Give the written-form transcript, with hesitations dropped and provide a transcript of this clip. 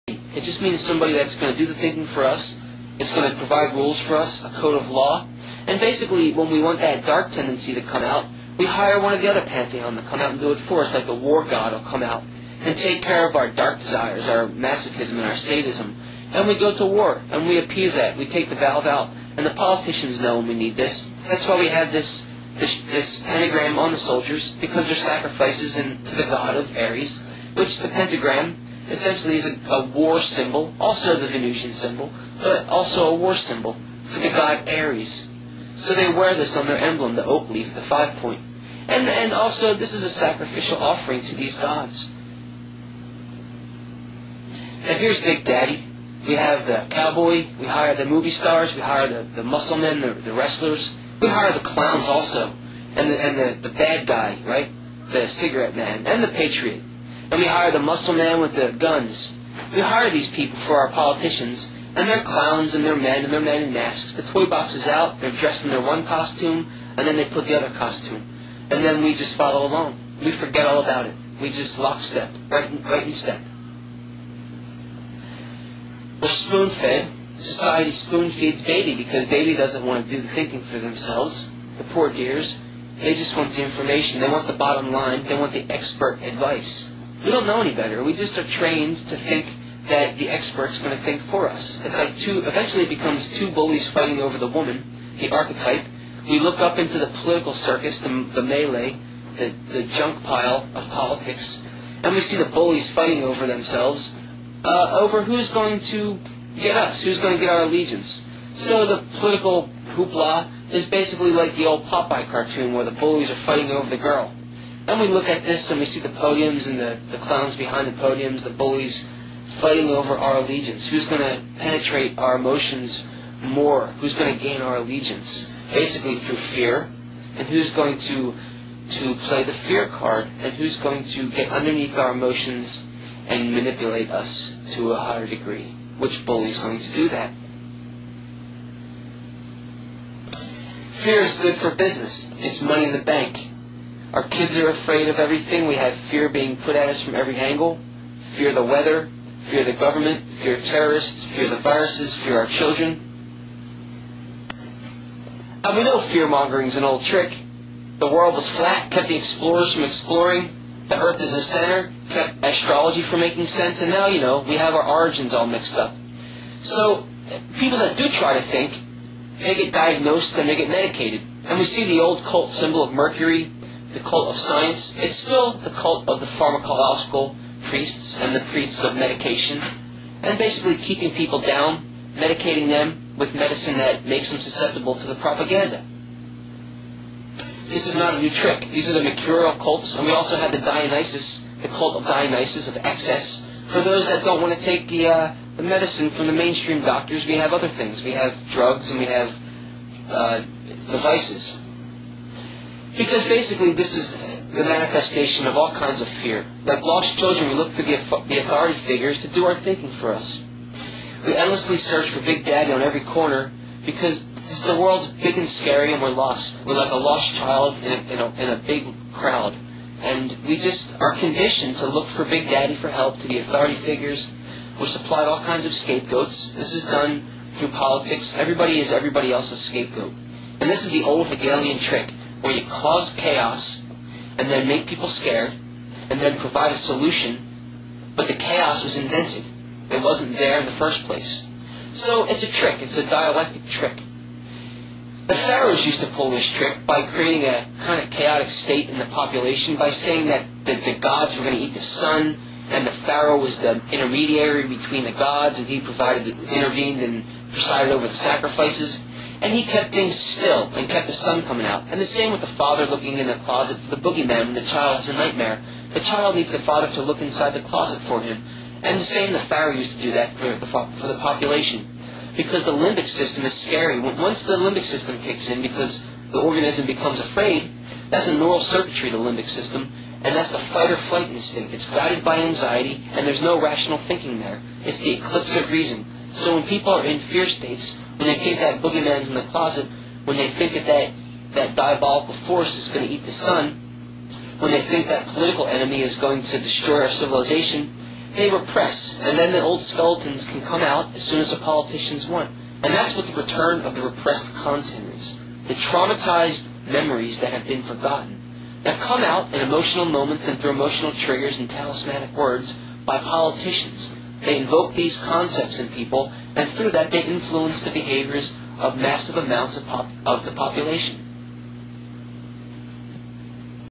It just means somebody that's going to do the thinking for us. It's going to provide rules for us, a code of law. And basically, when we want that dark tendency to come out, we hire one of the other pantheon to come out and do it for us, like the war god will come out and take care of our dark desires, our masochism and our sadism. And we go to war, and we appease that. We take the valve out, and the politicians know when we need this. That's why we have this pentagram on the soldiers, because they're sacrifices to the god of Ares, which the pentagram essentially is a war symbol, also the Venusian symbol, but also a war symbol for the god Ares. So they wear this on their emblem, the oak leaf, the 5-point. And also this is a sacrificial offering to these gods. And here's Big Daddy. We have the cowboy, we hire the movie stars, we hire the muscle men, the wrestlers. We hire the clowns also, and the bad guy, right? The cigarette man, and the patriot. And we hire the muscle man with the guns. We hire these people for our politicians, and they're clowns and they're men in masks. The toy box is out, they're dressed in their one costume, and then they put the other costume. And then we just follow along. We forget all about it. We just lockstep, right in step. We're spoon-fed. Society spoon-feeds baby because baby doesn't want to do the thinking for themselves. The poor dears, they just want the information. They want the bottom line. They want the expert advice. We don't know any better. We just are trained to think that the expert's going to think for us. It's like eventually it becomes two bullies fighting over the woman, the archetype. We look up into the political circus, the melee, the junk pile of politics, and we see the bullies fighting over themselves, over who's going to get us, who's going to get our allegiance. So the political hoopla is basically like the old Popeye cartoon where the bullies are fighting over the girl. And we look at this and we see the podiums and the clowns behind the podiums, the bullies fighting over our allegiance. Who's going to penetrate our emotions more? Who's going to gain our allegiance? Basically through fear. And who's going to play the fear card? And who's going to get underneath our emotions and manipulate us to a higher degree? Which bully is going to do that? Fear is good for business. It's money in the bank. Our kids are afraid of everything. We have fear being put at us from every angle. Fear the weather, fear the government, fear terrorists, fear the viruses, fear our children. And we know fear-mongering is an old trick. The world was flat, kept the explorers from exploring. The earth is a center, kept astrology from making sense. And now, we have our origins all mixed up. So, people that do try to think, they get diagnosed and they get medicated. And we see the old cult symbol of Mercury, the cult of science. It's still the cult of the pharmacological priests and the priests of medication. And basically keeping people down, medicating them with medicine that makes them susceptible to the propaganda. This is not a new trick. These are the mercurial cults. And we also have the Dionysus, the cult of Dionysus, of excess. For those that don't want to take the medicine from the mainstream doctors, we have other things. We have drugs and we have the vices. Because basically this is the manifestation of all kinds of fear. Like lost children, we look for the authority figures to do our thinking for us. We endlessly search for Big Daddy on every corner because the world's big and scary and we're lost. We're like a lost child in a big crowd. And we just are conditioned to look for Big Daddy for help, to the authority figures. We're supplied all kinds of scapegoats. This is done through politics. Everybody is everybody else's scapegoat. And this is the old Hegelian trick, where you cause chaos and then make people scared and then provide a solution, but the chaos was invented. It wasn't there in the first place. So it's a trick. It's a dialectic trick. The pharaohs used to pull this trick by creating a kind of chaotic state in the population by saying that the gods were going to eat the sun, and the pharaoh was the intermediary between the gods, and he intervened and presided over the sacrifices. And he kept things still and kept the sun coming out. And the same with the father looking in the closet for the boogeyman when the child has a nightmare. The child needs the father to look inside the closet for him. And the same, the pharaoh used to do that for the population. Because the limbic system is scary. Once the limbic system kicks in, because the organism becomes afraid, that's a neural circuitry, the limbic system. And that's the fight or flight instinct. It's guided by anxiety, and there's no rational thinking there. It's the eclipse of reason. So when people are in fear states, when they think that boogeyman's in the closet, when they think that diabolical force is going to eat the sun, when they think that political enemy is going to destroy our civilization, they repress, and then the old skeletons can come out as soon as the politicians want. And that's what the return of the repressed content is. The traumatized memories that have been forgotten, that come out in emotional moments and through emotional triggers and talismanic words by politicians. They invoke these concepts in people, and through that they influence the behaviors of massive amounts of the population.